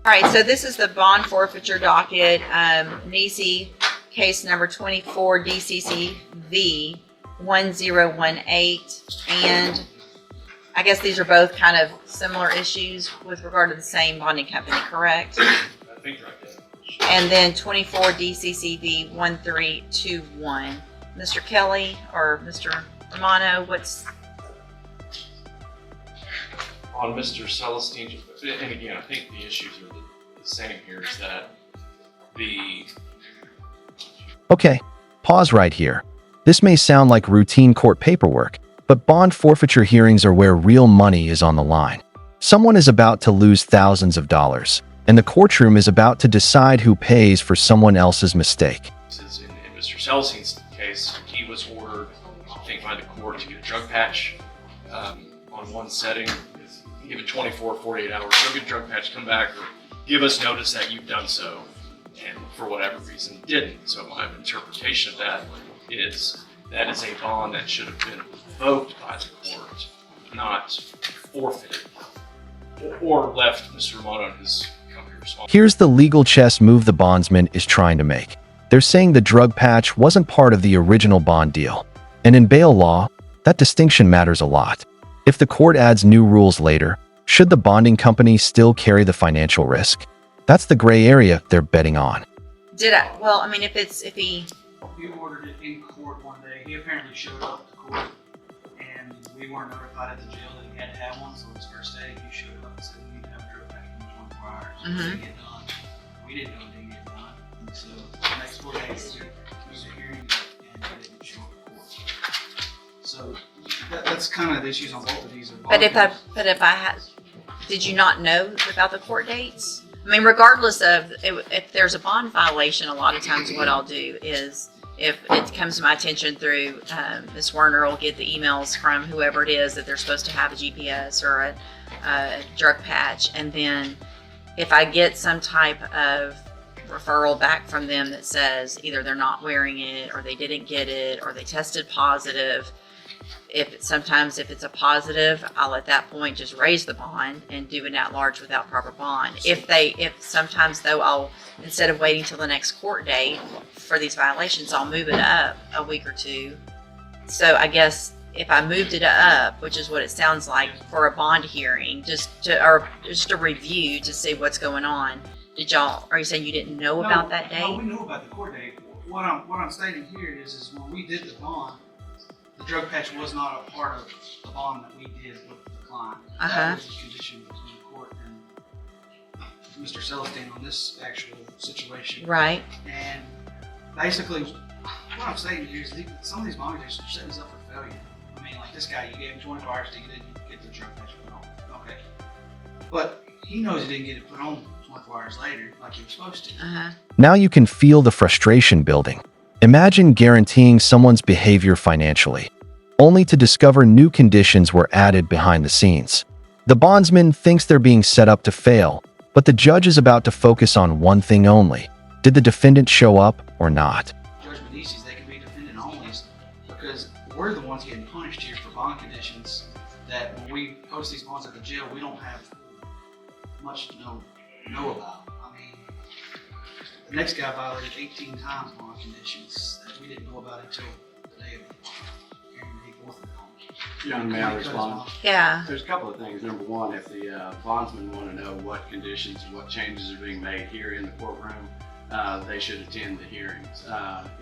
All right, so this is the bond forfeiture docket, Nisi case number 24 DCCV 1018, and I guess these are both kind of similar issues with regard to the same bonding company, correct? I think right there. And then 24 DCCV 1321. Mr. Kelly or Mr. Romano, what's On Mr. Celestine, and again, I think the issues are the same here, is that the Okay, pause right here. This may sound like routine court paperwork, but bond forfeiture hearings are where real money is on the line. Someone is about to lose thousands of dollars, and the courtroom is about to decide who pays for someone else's mistake. in Mr. Celestine's case, he was ordered, I think, by the court to get a drug patch on one setting. Give it 24, 48 hours, go get a drug patch, come back, or give us notice that you've done so, and for whatever reason didn't. So my interpretation of that is a bond that should have been revoked by the court, not forfeited, or left Mr. Romano and his company responsible. Here's the legal chess move the bondsman is trying to make. They're saying the drug patch wasn't part of the original bond deal. And in bail law, that distinction matters a lot. If the court adds new rules later, should the bonding company still carry the financial risk? That's the gray area they're betting on. well, I mean, if he ordered it in court one day. He apparently showed up to court, and we weren't notified at the jail that he had to have one. So his first day, he showed up and said, "We need to have a drug patch in 24 hours." It didn't get done. We didn't know it didn't get done. And so the next 4 days, there was a hearing, and he didn't show up to court. So that's kind of the issues on both of these. But if I had, did you not know about the court dates? I mean, regardless of if there's a bond violation, a lot of times what I'll do is, if it comes to my attention through Ms. Werner, will get the emails from whoever it is that they're supposed to have a GPS or a drug patch, and then if I get some type of referral back from them that says either they're not wearing it, or they didn't get it, or they tested positive. Sometimes if it's a positive, I'll at that point just raise the bond and do an at-large without proper bond. If sometimes though, I'll, instead of waiting till the next court date for these violations, I'll move it up a week or two. So I guess if I moved it up, which is what it sounds like for a bond hearing, just a review to see what's going on. Are you saying you didn't know about that date? No, we knew about the court date. What I'm stating here is when we did the bond, the drug patch was not a part of the bond that we did with the client. That was a condition between the court and Mr. Celestine on this actual situation. Right. And basically, what I'm saying here is some of these bond conditions are setting us up for failure. I mean, like this guy, you gave him 24 hours to get the drug patch put on. Okay. But he knows he didn't get it put on 24 hours later like he was supposed to. Now you can feel the frustration building. Imagine guaranteeing someone's behavior financially, only to discover new conditions were added behind the scenes. The bondsman thinks they're being set up to fail, but the judge is about to focus on one thing only. Did the defendant show up or not? Judge Medicis, they can be defendant onlys because we're the ones getting punished here for bond conditions that when we post these bonds at the jail, we don't have much to know about. I mean, the next guy violated 18 times bond conditions that we didn't know about until the day of the hearing the fourth of the bond. Young man, respond. Yeah. There's a couple of things. Number one, if the bondsmen want to know what conditions, what changes are being made here in the courtroom, they should attend the hearings.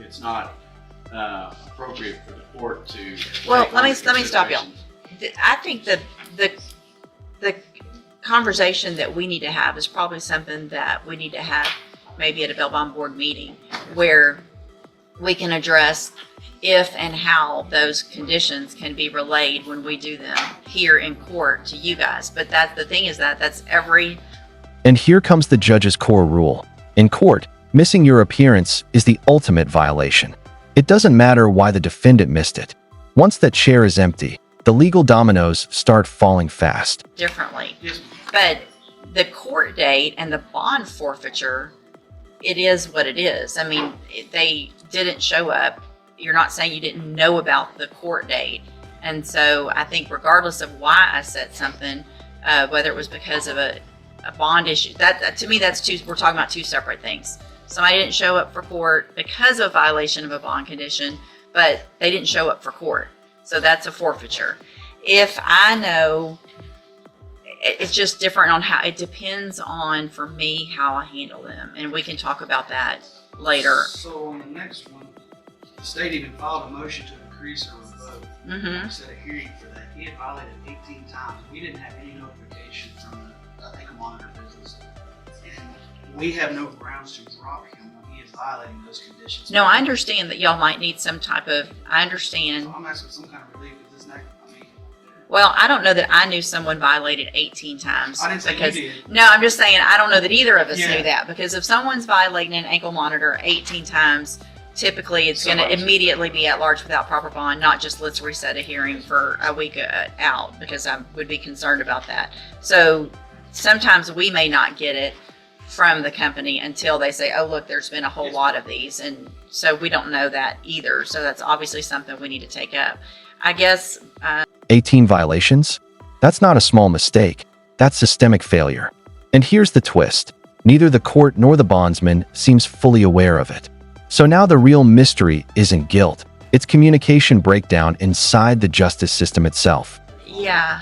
It's not appropriate for the court to. Well, let me stop you. I think that the conversation that we need to have is probably something that we need to have maybe at a bail bond board meeting, where we can address if and how those conditions can be relayed when we do them here in court to you guys. But the thing is that's every. And here comes the judge's core rule. In court, missing your appearance is the ultimate violation. It doesn't matter why the defendant missed it. Once that chair is empty, the legal dominoes start falling fast. Differently. But the court date and the bond forfeiture, it is what it is. I mean, they didn't show up. You're not saying you didn't know about the court date. And so I think regardless of why I said something, whether it was because of a a bond issue. That to me, that's two. We're talking about two separate things. Somebody didn't show up for court because of violation of a bond condition, but they didn't show up for court, so that's a forfeiture. If I know, it's just different on how it depends on, for me, how I handle them, and we can talk about that later. So on the next one, the state even filed a motion to increase or revoke. Mm-hmm. Set a hearing for that. He had violated 18 times. We didn't have any notification from the ankle monitor business, and we have no grounds to drop him when he is violating those conditions. No, I understand that y'all might need some type of. I understand. So I'm asking some kind of relief with this neck. Well, I don't know that I knew someone violated 18 times. I didn't say because, you did. No, I'm just saying I don't know that either of us Yeah. knew that, because if someone's violating an ankle monitor 18 times, typically it's going to Somebody's- immediately be at large without proper bond, not just let's reset a hearing for a week out, because I would be concerned about that. So sometimes we may not get it from the company until they say, oh, look, there's been a whole lot of these. And so we don't know that either. So that's obviously something we need to take up. I guess 18 violations? That's not a small mistake. That's systemic failure. And here's the twist. Neither the court nor the bondsman seems fully aware of it. So now the real mystery isn't guilt. It's communication breakdown inside the justice system itself. yeah.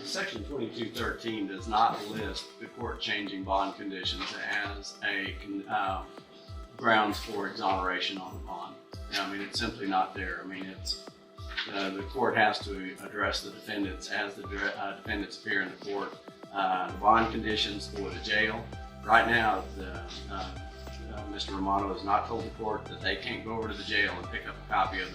Section 2213 does not list the court changing bond conditions as a grounds for exoneration on the bond. I mean, it's simply not there. I mean, it's the court has to address the defendants as the defendants appear in the court. The bond conditions for the jail. Right now, Mr. Romano has not told the court that they can't go over to the jail and pick up a copy of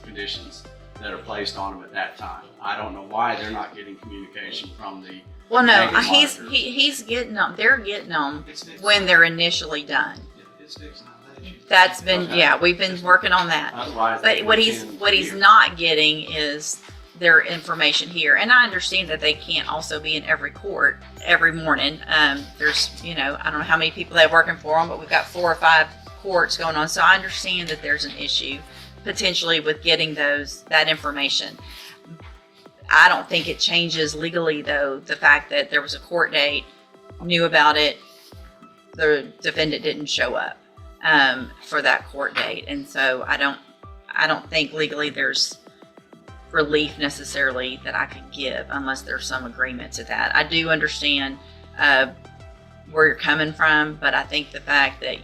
conditions that are placed on them at that time. I don't know why they're not getting communication from the Well, no, ankle he's monitors. he's getting them. They're getting them It's fixed. when they're initially done. It's fixed now. That issue. That's been Okay. yeah, we've been working on that. Otherwise, they But what he's can hear. not getting is their information here. And I understand that they can't also be in every court every morning. There's I don't know how many people they have working for them, but we've got 4 or 5 courts going on. So I understand that there's an issue potentially with getting that information. I don't think it changes legally, though, the fact that there was a court date, knew about it, the defendant didn't show up for that court date, and so I don't think legally there's relief necessarily that I could give unless there's some agreement to that. I do understand where you're coming from, but I think the fact that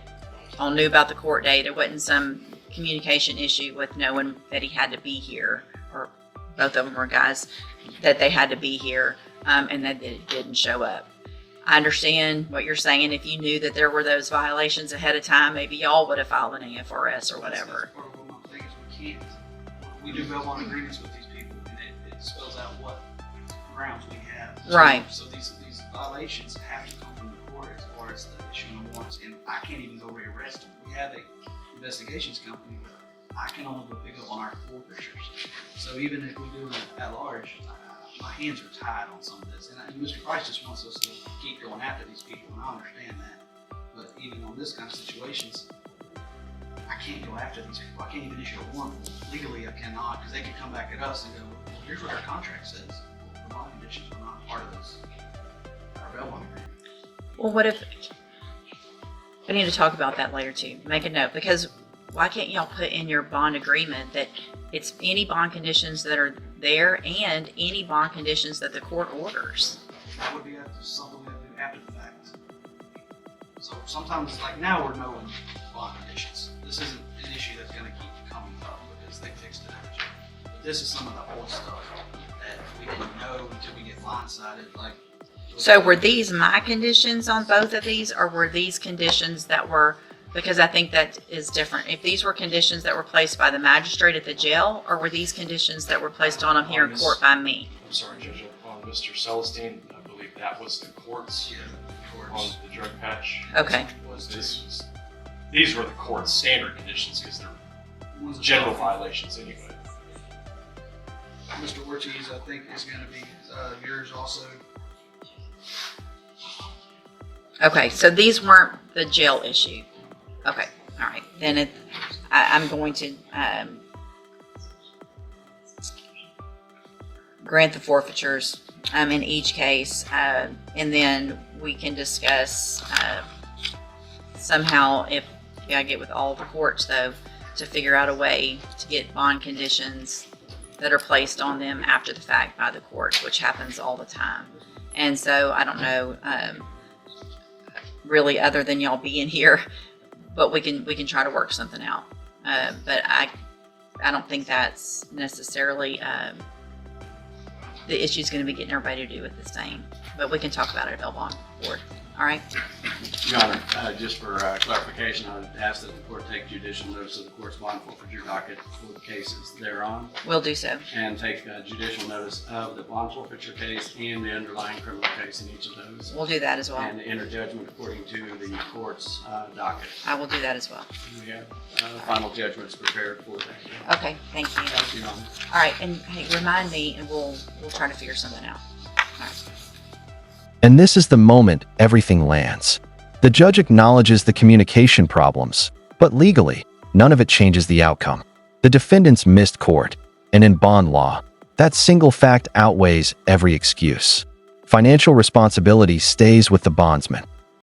y'all knew about the court date, it wasn't some communication issue with knowing that he had to be here, or both of them were guys, that they had to be here, and that it didn't show up. I understand what you're saying. If you knew that there were those violations ahead of time, maybe y'all would have filed an AFRS or whatever. That's part of what my thing is we can't. We do go on agreements with these people, and it spells out what grounds we have. Right. So these violations have to come from the court as far as the issuing of warrants, and I can't even go rearrest them. We have a investigations company, but I can only go pick up on our forfeitures. So even if we do it at large, my hands are tied on some of this. And Mr. Price just wants us to keep going after these people, and I understand that. But even on this kind of situations, I can't go after these people. I can't even issue a warrant. Legally, I cannot, because they could come back at us and go, well, here's what our contract says. Well, the bond conditions were not part of this, our bail bond agreement. Well, what if, we need to talk about that later too. Make a note, because why can't y'all put in your bond agreement that it's any bond conditions that are there and any bond conditions that the court orders? That would be something we have to do after the fact. So sometimes, like now, we're knowing bond conditions. This isn't an issue that's going to keep coming up because they fixed it. But this is some of the old stuff that we didn't know until we get blindsided. Like, So were these my conditions on both of these, or were these conditions that were, because I think that is different. If these were conditions that were placed by the magistrate at the jail, or were these conditions that were placed on them here in court by me? I'm sorry, Judge, on Mr. Celestine, I believe that was the court's yeah, of on course. the drug patch. Okay. These were the court's standard conditions because they're One's a general felony. violations anyway. Mr. Ortiz, I think, is going to be yours also. Okay, so these weren't the jail issue. Okay, all right. Then I'm going to grant the forfeitures in each case, and then we can discuss, somehow, if I get with all the courts though, to figure out a way to get bond conditions that are placed on them after the fact by the courts, which happens all the time. And so I don't know, really, other than y'all being here, but we can try to work something out. But I don't think that's necessarily the issue is going to be getting everybody to do with this thing. But we can talk about it at Bond Board. All right. Your Honor, just for clarification, I would ask that the court take judicial notice of the court's bond forfeiture docket for the cases thereon, We'll do so. and take judicial notice of the bond forfeiture case and the underlying criminal case in each of those, We'll do that as well. and enter judgment according to the court's docket. I will do that as well. We have final judgments prepared for that. Okay. Thank you. Thank you, Your Honor. All right. And hey, remind me, and we'll try to figure something out. All right. And this is the moment everything lands. The judge acknowledges the communication problems, but legally, none of it changes the outcome. The defendants missed court, and in bond law, that single fact outweighs every excuse. Financial responsibility stays with the bondsman.